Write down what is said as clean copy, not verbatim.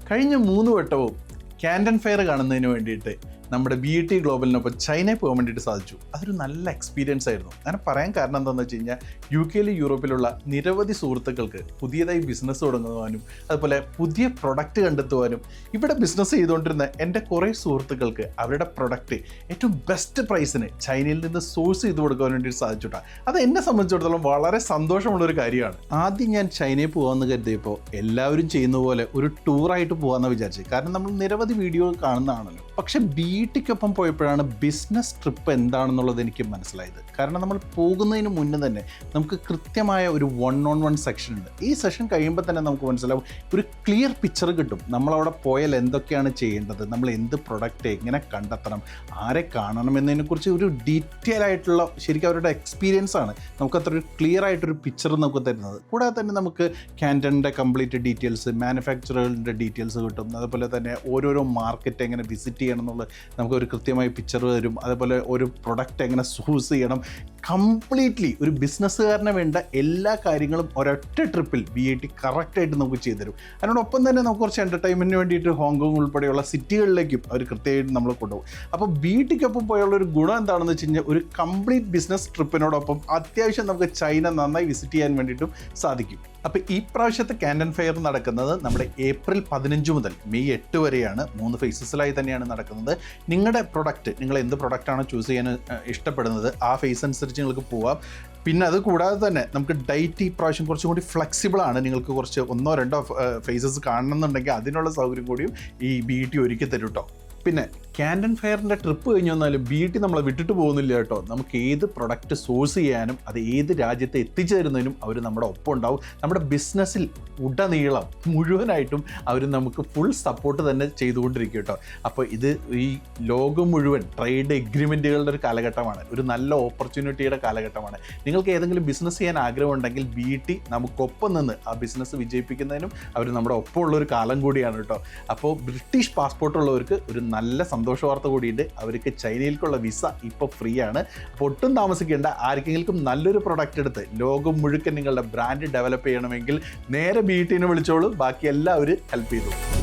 കഴിഞ്ഞ 3 വട്ടവും Camden fair കാണുന്നതിന് വേണ്ടിയിട്ട് നമ്മുടെ BET ഗ്ലോബലിനൊപ്പം ചൈനയിൽ പോകാൻ വേണ്ടിയിട്ട് സാധിച്ചു. അതൊരു നല്ല എക്സ്പീരിയൻസ് ആയിരുന്നു. അങ്ങനെ പറയാൻ കാരണം എന്താണെന്ന് വെച്ച് കഴിഞ്ഞാൽ UK യൂറോപ്പിലുള്ള നിരവധി സുഹൃത്തുക്കൾക്ക് പുതിയതായി ബിസിനസ് തുടങ്ങുവാനും അതുപോലെ പുതിയ പ്രൊഡക്റ്റ് കണ്ടെത്തുവാനും ഇവിടെ ബിസിനസ് ചെയ്തുകൊണ്ടിരുന്ന എൻ്റെ കുറേ സുഹൃത്തുക്കൾക്ക് അവരുടെ പ്രൊഡക്റ്റ് ഏറ്റവും ബെസ്റ്റ് പ്രൈസിന് ചൈനയിൽ നിന്ന് സോഴ്സ് ചെയ്ത് കൊടുക്കാൻ വേണ്ടിയിട്ട് സാധിച്ചുട്ടാ. അത് എന്നെ സംബന്ധിച്ചിടത്തോളം വളരെ സന്തോഷമുള്ളൊരു കാര്യമാണ്. ആദ്യം ഞാൻ ചൈനയിൽ പോകാമെന്ന് കരുതിയപ്പോൾ എല്ലാവരും ചെയ്യുന്ന പോലെ ഒരു ടൂറായിട്ട് പോകാമെന്ന് വിചാരിച്ചു. കാരണം നമ്മൾ നിരവധി വീഡിയോ കാണുന്നതാണല്ലോ. പക്ഷേ BETക്കൊപ്പം പോയപ്പോഴാണ് ബിസിനസ് ട്രിപ്പ് എന്താണെന്നുള്ളത് എനിക്ക് മനസ്സിലായത്. കാരണം നമ്മൾ പോകുന്നതിന് മുന്നേ തന്നെ നമുക്ക് കൃത്യമായ ഒരു 1-on-1 സെക്ഷൻ ഉണ്ട്. ഈ സെഷൻ കഴിയുമ്പോൾ തന്നെ നമുക്ക് മനസ്സിലാവും, ഒരു ക്ലിയർ പിക്ചർ കിട്ടും. നമ്മളവിടെ പോയാൽ എന്തൊക്കെയാണ് ചെയ്യേണ്ടത്, നമ്മൾ എന്ത് പ്രൊഡക്റ്റ് എങ്ങനെ കണ്ടെത്തണം, ആരെ കാണണം എന്നതിനെക്കുറിച്ച് ഒരു ഡീറ്റെയിൽ ആയിട്ടുള്ള ശരിക്കും അവരുടെ എക്സ്പീരിയൻസ് ആണ് നമുക്ക് അത്ര ഒരു ക്ലിയർ ആയിട്ടൊരു പിക്ചർ നമുക്ക് തരുന്നത്. കൂടാതെ തന്നെ നമുക്ക് കാൻഡൻ്റെ കംപ്ലീറ്റ് ഡീറ്റെയിൽസ്, മാനുഫാക്ചറുകളുടെ ഡീറ്റെയിൽസ് കിട്ടും. അതുപോലെ തന്നെ ഓരോരോ മാർക്കറ്റ് എങ്ങനെ വിസിറ്റ് ചെയ്യണം എന്നുള്ളത് നമുക്കൊരു കൃത്യമായി പിക്ചർ തരും. അതുപോലെ ഒരു പ്രൊഡക്റ്റ് എങ്ങനെ സൂസ് ചെയ്യണം, കംപ്ലീറ്റ്ലി ഒരു ബിസിനസ്സുകാരന് വേണ്ട എല്ലാ കാര്യങ്ങളും ഒരൊറ്റ ട്രിപ്പിൽ BET കറക്റ്റായിട്ട് നമുക്ക് ചെയ്തു തരും. അതിനോടൊപ്പം തന്നെ നമുക്ക് കുറച്ച് എൻ്റർടൈൻമെൻറ്റിന് വേണ്ടിയിട്ട് ഹോങ്കോങ് ഉൾപ്പെടെയുള്ള സിറ്റികളിലേക്കും അവർ കൃത്യമായിട്ട് നമ്മൾ കൊണ്ടുപോകും. അപ്പോൾ BETക്കൊപ്പം പോയുള്ള ഒരു ഗുണം എന്താണെന്ന് വെച്ച് കഴിഞ്ഞാൽ ഒരു കംപ്ലീറ്റ് ബിസിനസ് ട്രിപ്പിനോടൊപ്പം അത്യാവശ്യം നമുക്ക് ചൈന നന്നായി വിസിറ്റ് ചെയ്യാൻ വേണ്ടിയിട്ടും സാധിക്കും. അപ്പോൾ ഈ പ്രാവശ്യത്തെ കാൻഡൻ ഫെയർ നടക്കുന്നത് നമ്മുടെ ഏപ്രിൽ 15 മുതൽ മെയ് 8 വരെയാണ്. 3 ഫേസസിലായി തന്നെയാണ് നടക്കുന്നത്. നിങ്ങളുടെ പ്രൊഡക്റ്റ്, നിങ്ങൾ എന്ത് പ്രൊഡക്റ്റാണോ ചൂസ് ചെയ്യാൻ ഇഷ്ടപ്പെടുന്നത് ആ ഫേസ് അനുസരിച്ച് നിങ്ങൾക്ക് പോവാം. പിന്നെ അത് കൂടാതെ തന്നെ നമുക്ക് ഡേറ്റ് ഈ പ്രാവശ്യം കുറച്ചും കൂടി ഫ്ലെക്സിബിളാണ്. നിങ്ങൾക്ക് കുറച്ച് 1-2 ഫേസസ് കാണണമെന്നുണ്ടെങ്കിൽ അതിനുള്ള സൗകര്യം കൂടിയും ഈ BET ഒരുക്കി തരും കേട്ടോ. പിന്നെ കാൻഡൻ ഫെയറിൻ്റെ ട്രിപ്പ് കഴിഞ്ഞ് വന്നാലും BET നമ്മളെ വിട്ടിട്ട് പോകുന്നില്ല കേട്ടോ. നമുക്ക് ഏത് പ്രൊഡക്റ്റ് സോഴ്സ് ചെയ്യാനും അത് ഏത് രാജ്യത്ത് എത്തിച്ചേരുന്നതിനും അവർ നമ്മുടെ ഒപ്പം ഉണ്ടാവും. നമ്മുടെ ബിസിനസ്സിൽ ഉടനീളം മുഴുവനായിട്ടും അവർ നമുക്ക് ഫുൾ സപ്പോർട്ട് തന്നെ ചെയ്തുകൊണ്ടിരിക്കും കേട്ടോ. അപ്പോൾ ഇത് ഈ ലോകം മുഴുവൻ ട്രേഡ് എഗ്രിമെൻറ്റുകളുടെ ഒരു കാലഘട്ടമാണ്, ഒരു നല്ല ഓപ്പർച്യൂണിറ്റിയുടെ കാലഘട്ടമാണ്. നിങ്ങൾക്ക് ഏതെങ്കിലും ബിസിനസ് ചെയ്യാൻ ആഗ്രഹമുണ്ടെങ്കിൽ BET നമുക്കൊപ്പം നിന്ന് ആ ബിസിനസ് വിജയിപ്പിക്കുന്നതിനും അവർ നമ്മുടെ ഒപ്പമുള്ളൊരു കാലം കൂടിയാണ് കേട്ടോ. അപ്പോൾ ബ്രിട്ടീഷ് പാസ്പോർട്ട് ഉള്ളവർക്ക് ഒരു നല്ല സന്തോഷ വാർത്ത കൂടിയുണ്ട്. അവർക്ക് ചൈനയിലേക്കുള്ള വിസ ഇപ്പോൾ ഫ്രീ ആണ്. അപ്പോൾ ഒട്ടും താമസിക്കേണ്ട. ആർക്കെങ്കിലും നല്ലൊരു പ്രൊഡക്റ്റ് എടുത്ത് ലോകം മുഴുവൻ നിങ്ങളുടെ ബ്രാൻഡ് ഡെവലപ്പ് ചെയ്യണമെങ്കിൽ നേരെ BETനെ വിളിച്ചോളൂ. ബാക്കി എല്ലാവരും ഹെൽപ്പ് ചെയ്തു.